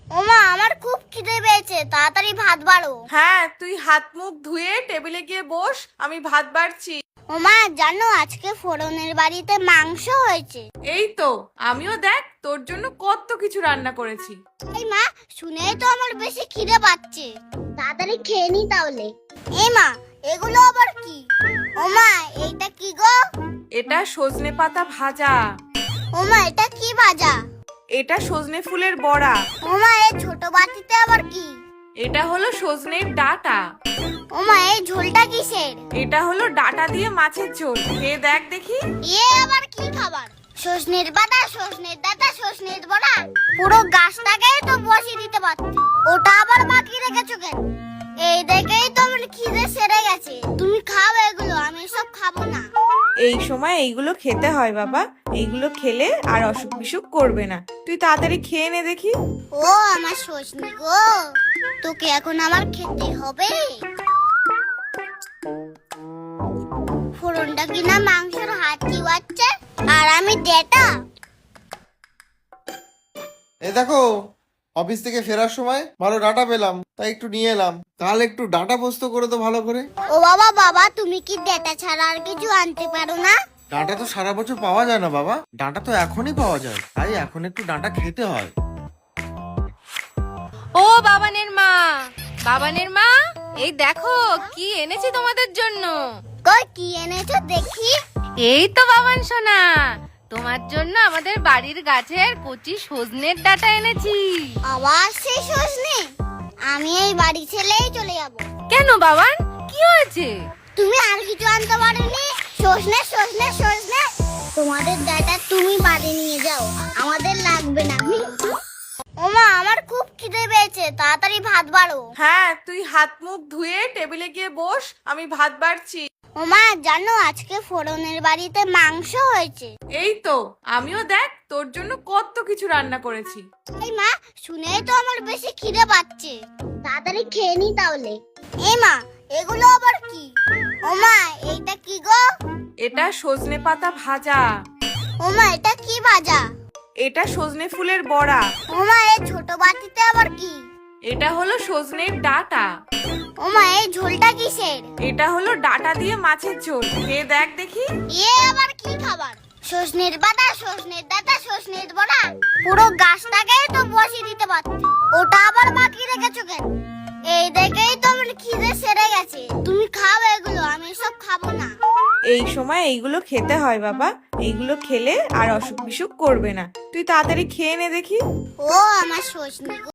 ওমা, আমার খুব খিদে পেয়েছে, তাড়াতাড়ি ভাত বাড়ো। হ্যাঁ, তুই হাত মুখ ধুয়ে টেবিলে গিয়ে বস, আমি ভাত বাড়ছি। ওমা, জানো আজকে ফোড়নের বাড়িতে মাংস হয়েছে। এই তো, আমিও দেখ তোর জন্য কত কিছু রান্না করেছি। এই মা, শুনেই তো আমার বেশি খিদে পাচ্ছে, তাড়াতাড়ি খেয়ে নি তাহলে। এই মা, এগুলো আবার কি? ওমা, এইটা কি গো? এটা সজনে পাতা ভাজা। ওমা, এটা কি ভাজা? এটা সজনে ফুলের বড়া। ওমা, এই ছোট বাটিতে আবার কি? এটা হলো সজনের ডাঁটা। ওমা, এই ঝোলটা কিসের? এটা হলো ডাঁটা দিয়ে মাছের ঝোল, খেয়ে দেখ দেখি। এ আবার কি খাবার? সজনের পাতা, সজনের ডাঁটা, সজনের বড়া, পুরো গাছটাকেই তো বসিয়ে দিতে পারতে, ওটা আবার বাকি রেখেছো কেন? এই দেখেই তো আমার খিদে সেরে গেছে। তুমি খাও এগুলো, আমি সব খাবো না। এই সময় এইগুলো খেতে হয় বাবা, এইগুলো খেলে আর অসুখ বিসুখ করবে না। তুই তাড়াতাড়ি খেয়ে নে দেখি। ও আমার সজনি গো, তোকে এখন আমার খেতে হবে। ফোড়নটা কিনা মাংসের হাত চিবাচ্ছে, আর আমি ডেটা। এই দেখো, অফিস থেকে ফেরার সময় ভালো ডাটা পেলাম, তাই একটু নিয়ে এলাম। তাহলে একটু ডাটা পোস্ত করে তো ভালো করে। ও বাবা, বাবা তুমি কি ডেটা ছাড়া আর কিছু আনতে পারো না? ডাঁটা তো সারা বছর পাওয়া যায় না বাবা, ডাঁটা তো এখনই পাওয়া যায়, তাই এখন একটু ডাঁটা খেতে হয়। ও বাবানের মা, বাবানের মা, এই দেখো কি এনেছি তোমাদের জন্য। কই, কি এনেছো দেখি? এই তো বাবান সোনা, তোমার জন্য আমাদের বাড়ির গাছের কচি সজনের ডাঁটা এনেছি। আবার সেই সজনে? আমি এই বাড়ি ছেড়েই চলে যাব। কেন বাবান, কি হয়েছে? তুমি আর কিছু আনতে পারোনি? সজনে সজনে সজনে, তোমাদের ডাটা তুমি বাড়ি নিয়ে যাও, আমাদের লাগবে না। ওমা, আমার খুব খিদে পেয়েছে, তাড়াতাড়ি ভাত বাড়ো। হ্যাঁ, তুই হাত মুখ ধুয়ে টেবিলে গিয়ে বস, আমি ভাত বাড়ছি। ওমা, জানো আজকে ফোড়নের বাড়িতে মাংস হয়েছে। এই তো, আমিও দেখ তোর জন্য কত কিছু রান্না করেছি। এই মা, শুনেই তো আমার বেশি খিদে পাচ্ছে, তাড়াতাড়ি খেয়ে নি তাহলে। এই মা, এগুলো আবার কি? ওমা, এইটা কি গো? এটা সজনে পাতা ভাজা। ওমা, এটা কি ভাজা? এটা সজনে ফুলের বড়া। ওমা, এই ছোট বাটিতে আবার কি? এটা হলো সজনের ডাঁটা। ওমা, এই ঝোলটা কিসের? এটা হলো ডাঁটা দিয়ে মাছের ঝোল, খেয়ে দেখ দেখি। এ আবার কি খাবার? সজনের পাতা, সজনের ডাঁটা, সজনের বড়া, পুরো গাছটাকেই তো বসিয়ে দিতে পারতে, ওটা আবার বাকি রেখেছো কেন? এই দেখেই তো আমার খিদে সেরে গেছে। তুমি খাও এগুলো, আমি সব খাবো না। এই সময় এইগুলো খেতে হয় বাবা, এইগুলো খেলে আর অসুখ বিসুখ করবে না। তুই তাড়াতাড়ি খেয়ে নে দেখি। ও আমার সজনি গো।